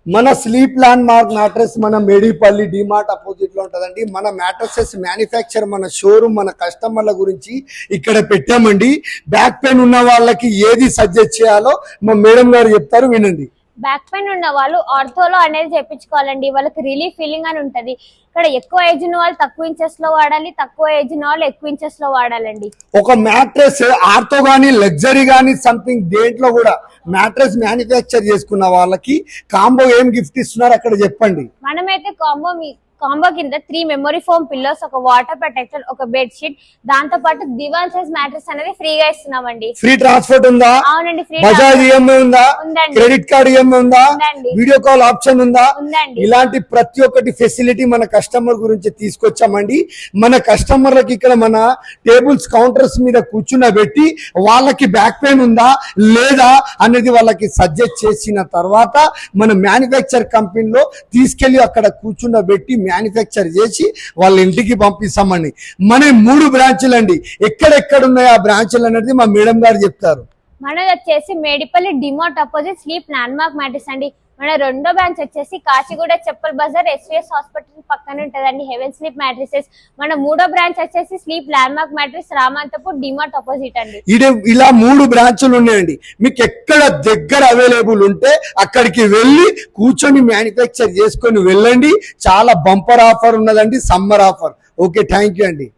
మన sleep landmark mattress మన Medipalli DMart opposite లో ఉంటదండి. మన మ్యాట్రసెస్ మ్యానుఫ్యాక్చర్, మన షోరూమ్, మన కస్టమర్ల గురించి ఇక్కడ పెట్టామండి. బ్యాక్ పెయిన్ ఉన్న వాళ్ళకి ఏది సజెస్ట్ చేయాలో మా మేడం గారు చెప్తారు, వినండి. బ్యాక్ పెయిన్ ఉన్న వాళ్ళు ఆర్థోలో అనేది చేయించుకోవాలండి. వాళ్ళకి రిలీఫ్ ఫీలింగ్ అని ఉంటది. ఇక్కడ ఎక్కువ ఏజ్ ఉన్న వాళ్ళు తక్కువ ఇంచెస్ లో వాడాలి, తక్కువ ఏజ్ ఉన్న వాళ్ళు ఎక్కువ ఇంచెస్ లో వాడాలండి. ఒక మ్యాట్రెస్ ఆర్థో గానీ లగ్జరీ గానీ సంథింగ్ దేంట్లో కూడా మ్యాట్రెస్ మ్యానుఫ్యాక్చర్ చేసుకున్న వాళ్ళకి కాంబో ఏం గిఫ్ట్ ఇస్తున్నారు అక్కడ చెప్పండి. మనమైతే కాంబో కింద 3 మెమరీ ఫోమ్ పిల్లోస్, ఒక వాటర్ ప్రొటెక్టర్, ఒక బెడ్ షీట్, దాంతో పాటు దివాన్ సైజ్ మ్యాట్రెస్ అనేది ఫ్రీగా ఇస్తున్నామండి. ఫ్రీ ట్రాన్స్పోర్ట్ ఉందా? అవునండి, ఫ్రీ. బజాజ్ ఈఎంఐ ఉందా? ఉందండి. క్రెడిట్ కార్డ్ ఈఎంఐ ఉందా? ఉందండి. వీడియో కాల్ ఆప్షన్ ఉందా? ఉందండి. ఇలాంటి ప్రతి ఒక్కటి ఫెసిలిటీ మన కస్టమర్ గురించి తీసుకొచ్చామండి. మన కస్టమర్లకి ఇక్కడ మన టేబుల్స్ కౌంటర్స్ మీద కూర్చున్నబెట్టి వాళ్ళకి బ్యాక్ పెయిన్ ఉందా లేదా అనేది వాళ్ళకి సజెస్ట్ చేసిన తర్వాత మన మ్యానుఫ్యాక్చర్ కంపెనీలో తీసుకెళ్లి అక్కడ కూర్చున్నబెట్టి మ్యానుఫ్యాక్చర్ చేసి వాళ్ళ ఇంటికి పంపిస్తామండి. మన 3 బ్రాంచులు అండి. ఎక్కడెక్కడ ఉన్నాయి ఆ బ్రాంచులు అనేది మా మేడం గారు చెప్తారు. మనది వచ్చేసి Medipalli DMart opposite sleep landmark mattress అండి. మన రెండో బ్రాంచ్ వచ్చేసి కాచిగూడ చెప్పల్ బజార్ ఎస్విఎస్ హాస్పిటల్ పక్కన ఉంటదండి, హెవెన్ స్లీప్ మ్యాట్రిసెస్. మన మూడో బ్రాంచ్ వచ్చేసి sleep landmark mattress Ramanthapur DMart opposite అండి. ఇలా 3 బ్రాంచులు ఉన్నాయండి. మీకు ఎక్కడ దగ్గర అవైలబుల్ ఉంటే అక్కడికి వెళ్ళి కూర్చొని మ్యానుఫ్యాక్చర్ చేసుకొని వెళ్ళండి. చాలా బంపర్ ఆఫర్ ఉన్నదండి, summer offer. Okay, thank you అండి.